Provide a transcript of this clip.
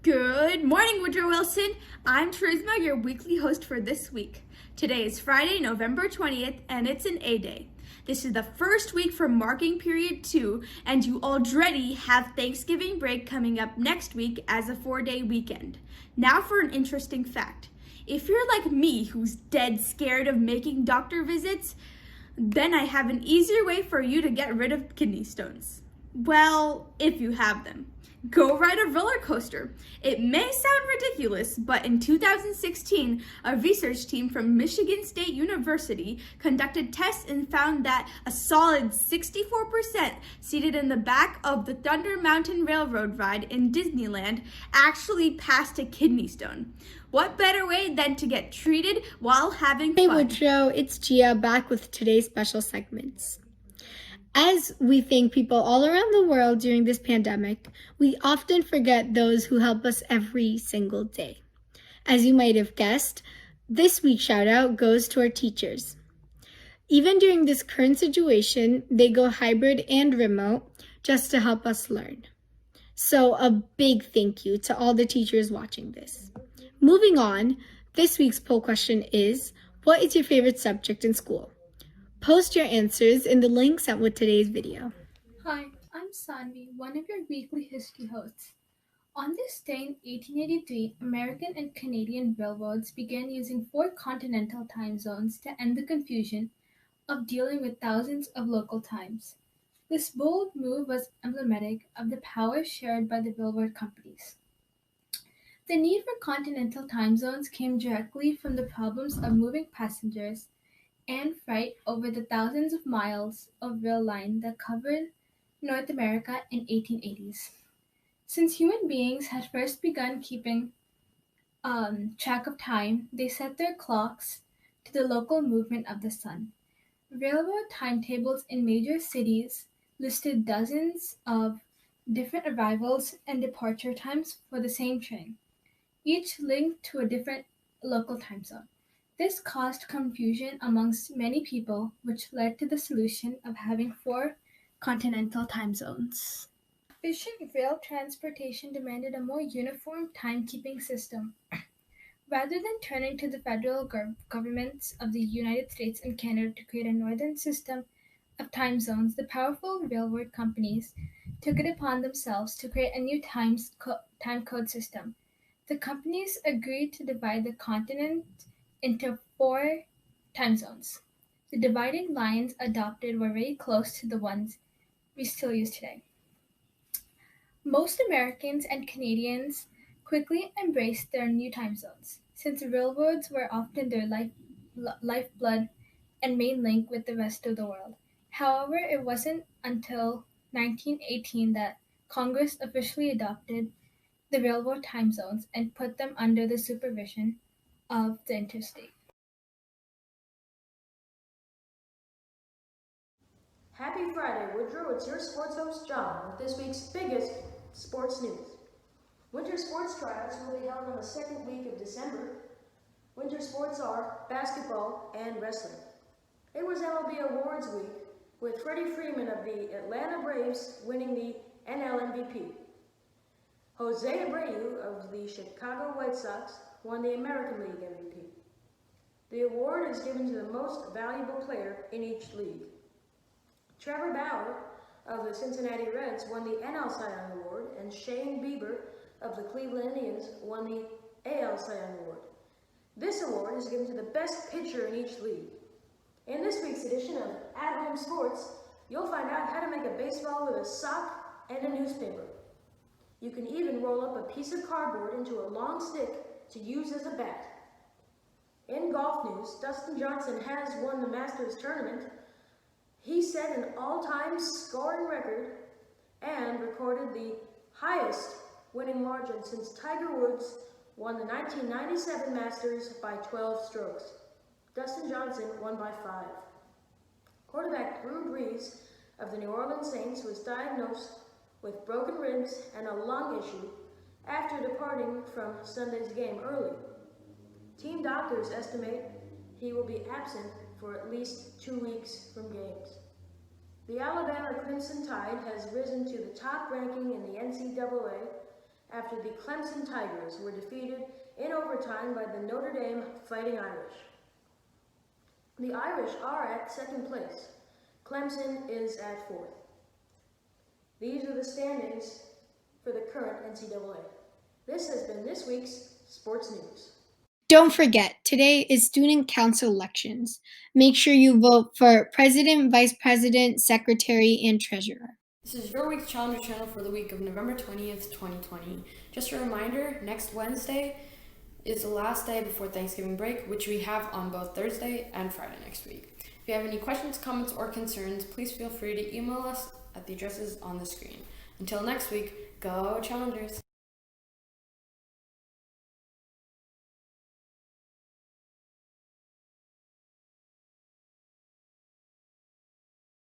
Good morning, Woodrow Wilson. I'm Charisma, your weekly host for this week. Today is Friday, November 20th, and it's an A Day. This is the first week for marking period 2, and you already have Thanksgiving break coming up next week as a 4-day weekend. Now for an interesting fact. If you're like me, who's dead scared of making doctor visits, then I have an easier way for you to get rid of kidney stones. Well, if you have them. Go ride a roller coaster. It may sound ridiculous, but in 2016, a research team from Michigan State University conducted tests and found that a solid 64% seated in the back of the Thunder Mountain Railroad ride in Disneyland actually passed a kidney stone. What better way than to get treated while having fun? Hey Woodrow, it's Gia back with today's special segments. As we thank people all around the world during this pandemic, we often forget those who help us every single day. As you might have guessed, this week's shout out goes to our teachers. Even during this current situation, they go hybrid and remote just to help us learn. So a big thank you to all the teachers watching this. Moving on, this week's poll question is, what is your favorite subject in school? Post your answers in the link sent with today's video. Hi, I'm Sanvi, one of your weekly history hosts. On this day in 1883, American and Canadian railroads began using 4 continental time zones to end the confusion of dealing with thousands of local times. This bold move was emblematic of the power shared by the railroad companies. The need for continental time zones came directly from the problems of moving passengers and freight over the thousands of miles of rail line that covered North America in 1880s. Since human beings had first begun keeping track of time, they set their clocks to the local movement of the sun. Railroad timetables in major cities listed dozens of different arrivals and departure times for the same train, each linked to a different local time zone. This caused confusion amongst many people, which led to the solution of having 4 continental time zones. Efficient rail transportation demanded a more uniform timekeeping system. Rather than turning to the federal governments of the United States and Canada to create a northern system of time zones, the powerful railroad companies took it upon themselves to create a new time code system. The companies agreed to divide the continent into 4 time zones. The dividing lines adopted were very close to the ones we still use today. Most Americans and Canadians quickly embraced their new time zones, since railroads were often their lifeblood and main link with the rest of the world. However, it wasn't until 1918 that Congress officially adopted the railroad time zones and put them under the supervision of the interstate. Happy Friday, Woodrow. It's your sports host, John, with this week's biggest sports news. Winter sports tryouts will be held on the second week of December. Winter sports are basketball and wrestling. It was MLB Awards Week, with Freddie Freeman of the Atlanta Braves winning the NL MVP. Jose Abreu of the Chicago White Sox won the American League MVP. The award is given to the most valuable player in each league. Trevor Bauer of the Cincinnati Reds won the NL Cy Young Award, and Shane Bieber of the Cleveland Indians won the AL Cy Young Award. This award is given to the best pitcher in each league. In this week's edition of At Home Sports, you'll find out how to make a baseball with a sock and a newspaper. You can even roll up a piece of cardboard into a long stick to use as a bat. In golf news, Dustin Johnson has won the Masters tournament. He set an all-time scoring record and recorded the highest winning margin since Tiger Woods won the 1997 Masters by 12 strokes. Dustin Johnson won by 5. Quarterback Drew Brees of the New Orleans Saints was diagnosed with broken ribs and a lung issue after departing from Sunday's game early. Team doctors estimate he will be absent for at least 2 weeks from games. The Alabama Crimson Tide has risen to the top ranking in the NCAA after the Clemson Tigers were defeated in overtime by the Notre Dame Fighting Irish. The Irish are at second place. Clemson is at fourth. These are the standings for the current NCAA. This has been this week's Sports News. Don't forget, today is Student Council elections. Make sure you vote for President, Vice President, Secretary, and Treasurer. This is your week's Challenger channel for the week of November 20th, 2020. Just a reminder, next Wednesday is the last day before Thanksgiving break, which we have on both Thursday and Friday next week. If you have any questions, comments, or concerns, please feel free to email us at the addresses on the screen. Until next week, go Challengers!